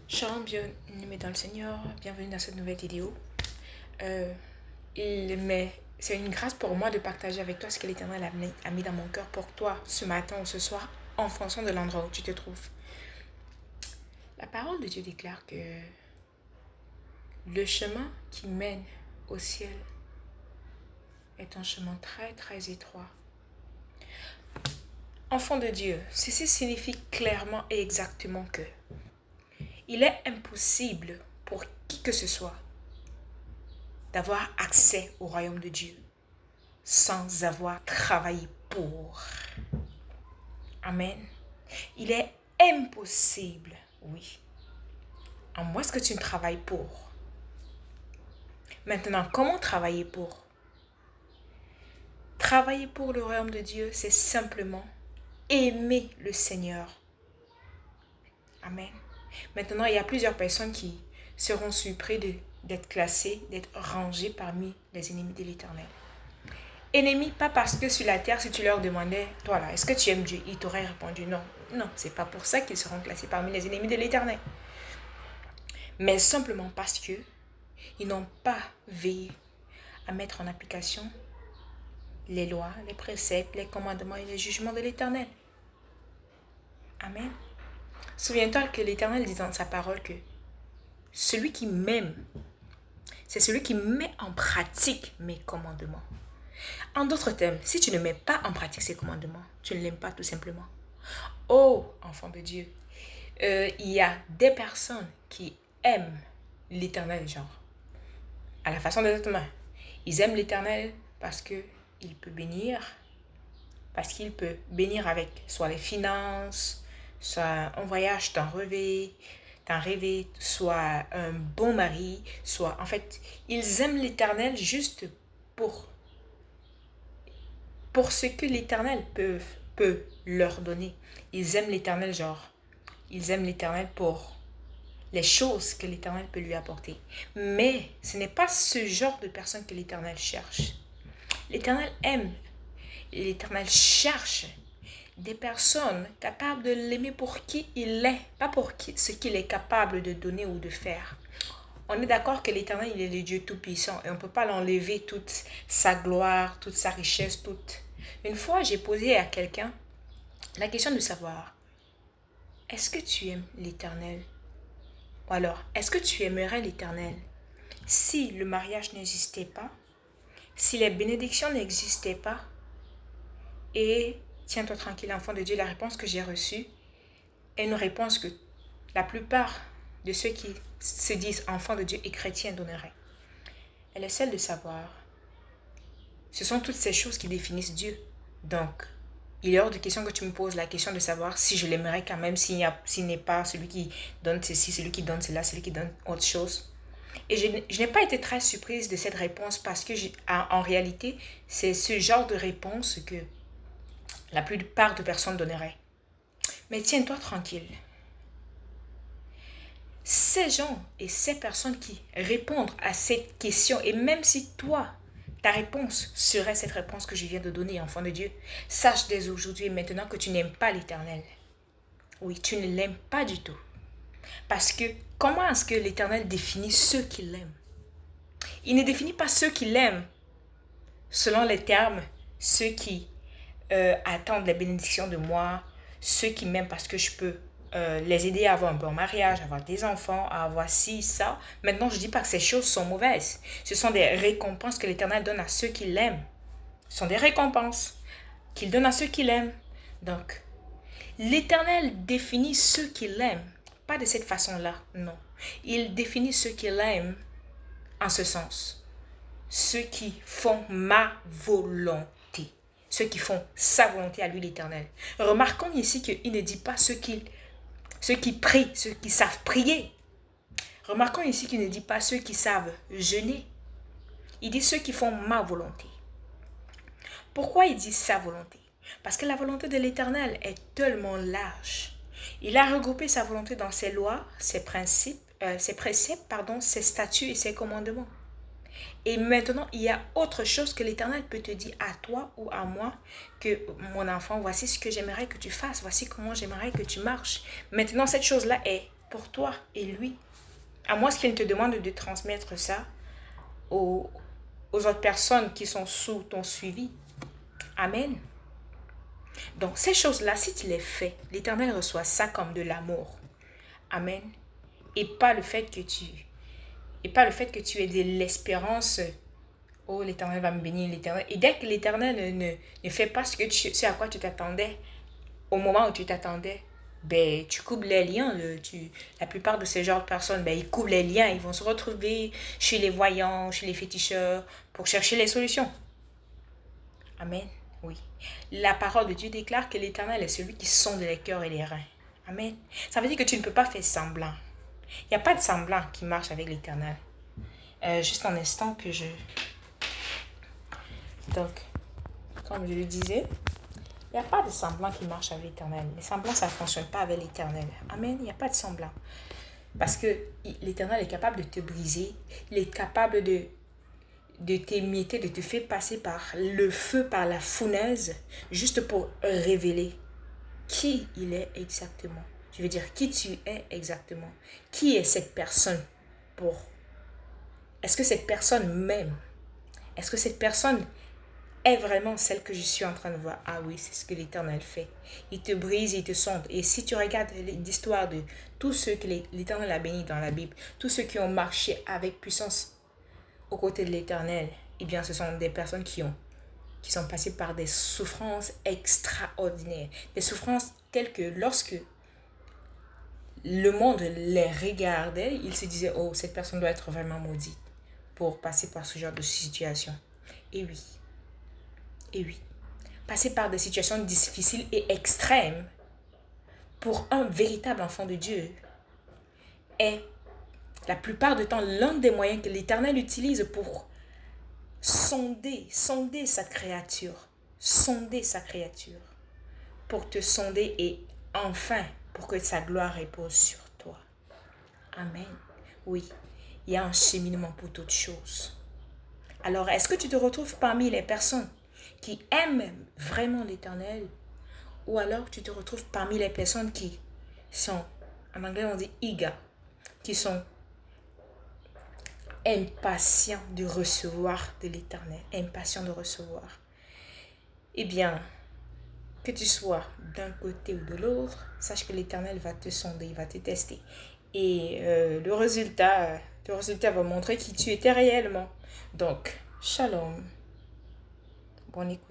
Shalom, bien-aimés dans le Seigneur, bienvenue dans cette nouvelle vidéo. C'est une grâce pour moi de partager avec toi ce que l'Éternel a mis dans mon cœur pour toi ce matin ou ce soir, en fonction de l'endroit où tu te trouves. La parole de Dieu déclare que le chemin qui mène au ciel est un chemin très très étroit. Enfant de Dieu, ceci signifie clairement et exactement que il est impossible pour qui que ce soit d'avoir accès au royaume de Dieu sans avoir travaillé pour. Amen. Il est impossible, oui, à moins que tu ne travailles pour. Maintenant, comment travailler pour? Travailler pour le royaume de Dieu, c'est simplement aimer le Seigneur. Amen. Maintenant, il y a plusieurs personnes qui seront surprises d'être classées, d'être rangées parmi les ennemis de l'Éternel. Ennemis, pas parce que sur la terre, si tu leur demandais, toi là, est-ce que tu aimes Dieu? Ils t'auraient répondu non. Non, c'est pas pour ça qu'ils seront classés parmi les ennemis de l'Éternel. Mais simplement parce que ils n'ont pas veillé à mettre en application les lois, les préceptes, les commandements et les jugements de l'Éternel. Amen. Souviens-toi que l'Éternel dit dans sa parole que celui qui m'aime, c'est celui qui met en pratique mes commandements. En d'autres termes, si tu ne mets pas en pratique ces commandements, tu ne l'aimes pas tout simplement. Oh, enfant de Dieu, il y a des personnes qui aiment l'Éternel, genre, à la façon des êtres humains. Ils aiment l'Éternel parce qu'il peut bénir, parce qu'il peut bénir avec soit les finances, soit un voyage t'en rêver, soit un bon mari, soit... En fait, ils aiment l'Éternel juste pour ce que l'Éternel peut leur donner. Ils aiment l'Éternel, genre, ils aiment l'Éternel pour les choses que l'Éternel peut lui apporter. Mais ce n'est pas ce genre de personne que l'Éternel cherche. L'Éternel aime, l'Éternel cherche des personnes capables de l'aimer pour qui il est, pas pour ce qu'il est capable de donner ou de faire. On est d'accord que l'Éternel, il est le Dieu Tout-Puissant et on ne peut pas l'enlever toute sa gloire, toute sa richesse, toute. Une fois, j'ai posé à quelqu'un la question de savoir, est-ce que tu aimes l'Éternel? Ou alors, est-ce que tu aimerais l'Éternel si le mariage n'existait pas, si les bénédictions n'existaient pas? Et tiens-toi tranquille, enfant de Dieu, la réponse que j'ai reçue est une réponse que la plupart de ceux qui se disent enfants de Dieu et chrétiens donneraient. Elle est celle de savoir. Ce sont toutes ces choses qui définissent Dieu. Donc, il est hors de question que tu me poses la question de savoir si je l'aimerais quand même, s'il n'est pas celui qui donne ceci, celui qui donne cela, celui qui donne autre chose. Et je n'ai pas été très surprise de cette réponse parce que en réalité, c'est ce genre de réponse que la plupart de personnes donneraient. Mais tiens-toi tranquille. Ces gens et ces personnes qui répondent à cette question, et même si toi, ta réponse serait cette réponse que je viens de donner, enfant de Dieu, sache dès aujourd'hui et maintenant que tu n'aimes pas l'Éternel. Oui, tu ne l'aimes pas du tout. Parce que comment est-ce que l'Éternel définit ceux qu'il aime? Il ne définit pas ceux qu'il aime selon les termes, ceux qui attendent les bénédictions de moi, ceux qui m'aiment parce que je peux les aider à avoir un bon mariage, à avoir des enfants, à avoir ci, ça. Maintenant, je ne dis pas que ces choses sont mauvaises. Ce sont des récompenses que l'Éternel donne à ceux qui l'aiment. Ce sont des récompenses qu'il donne à ceux qui l'aiment. Donc, l'Éternel définit ceux qu'il aime. Pas de cette façon-là, non. Il définit ceux qu'il aime en ce sens. Ceux qui font ma volonté. Ceux qui font sa volonté à lui l'Éternel. Remarquons ici qu'il ne dit pas ceux qui prient, ceux qui savent prier. Remarquons ici qu'il ne dit pas ceux qui savent jeûner. Il dit ceux qui font ma volonté. Pourquoi il dit sa volonté? Parce que la volonté de l'Éternel est tellement large. Il a regroupé sa volonté dans ses lois, ses préceptes, ses statuts et ses commandements. Et maintenant, il y a autre chose que l'Éternel peut te dire à toi ou à moi, que mon enfant, voici ce que j'aimerais que tu fasses, voici comment j'aimerais que tu marches. Maintenant, cette chose-là est pour toi et lui. À moins qu'il ne te demande de transmettre ça aux, aux autres personnes qui sont sous ton suivi. Amen. Donc, ces choses-là, si tu les fais, l'Éternel reçoit ça comme de l'amour. Amen. Et pas le fait que tu aies de l'espérance. Oh, l'Éternel va me bénir, l'Éternel. Et dès que l'Éternel ne fait pas ce à quoi tu t'attendais, au moment où tu t'attendais, ben, tu coupes les liens. La plupart de ces genres de personnes, ben, ils coupent les liens. Ils vont se retrouver chez les voyants, chez les féticheurs, pour chercher les solutions. Amen. Oui. La parole de Dieu déclare que l'Éternel est celui qui sonde les cœurs et les reins. Amen. Ça veut dire que tu ne peux pas faire semblant. Il n'y a pas de semblant qui marche avec l'Éternel. Juste un instant que je... Donc, comme je le disais, il n'y a pas de semblant qui marche avec l'Éternel. Les semblants, ça ne fonctionne pas avec l'Éternel. Amen. Il n'y a pas de semblant. Parce que l'Éternel est capable de te briser. Il est capable de t'émietter, de te faire passer par le feu, par la fournaise, juste pour révéler qui il est exactement. Je veux dire, qui tu es exactement. Qui est cette personne pour... Est-ce que cette personne m'aime? Est-ce que cette personne est vraiment celle que je suis en train de voir? Ah oui, c'est ce que l'Éternel fait. Il te brise, il te sonde. Et si tu regardes l'histoire de tous ceux que l'Éternel a bénis dans la Bible, tous ceux qui ont marché avec puissance aux côtés de l'Éternel, eh bien, ce sont des personnes qui sont passées par des souffrances extraordinaires. Des souffrances telles que lorsque le monde les regardait, il se disait, oh, cette personne doit être vraiment maudite pour passer par ce genre de situation. Et oui, passer par des situations difficiles et extrêmes pour un véritable enfant de Dieu est la plupart du temps l'un des moyens que l'Éternel utilise pour sonder sa créature, pour te sonder et enfin pour que sa gloire repose sur toi. Amen. Oui, il y a un cheminement pour toutes choses. Alors, est-ce que tu te retrouves parmi les personnes qui aiment vraiment l'Éternel, ou alors tu te retrouves parmi les personnes qui sont, en anglais on dit eager, qui sont impatients de recevoir de l'Éternel, impatients de recevoir? Eh bien, que tu sois d'un côté ou de l'autre, sache que l'Éternel va te sonder, il va te tester. Et le résultat va montrer qui tu étais réellement. Donc, shalom. Bonne écoute.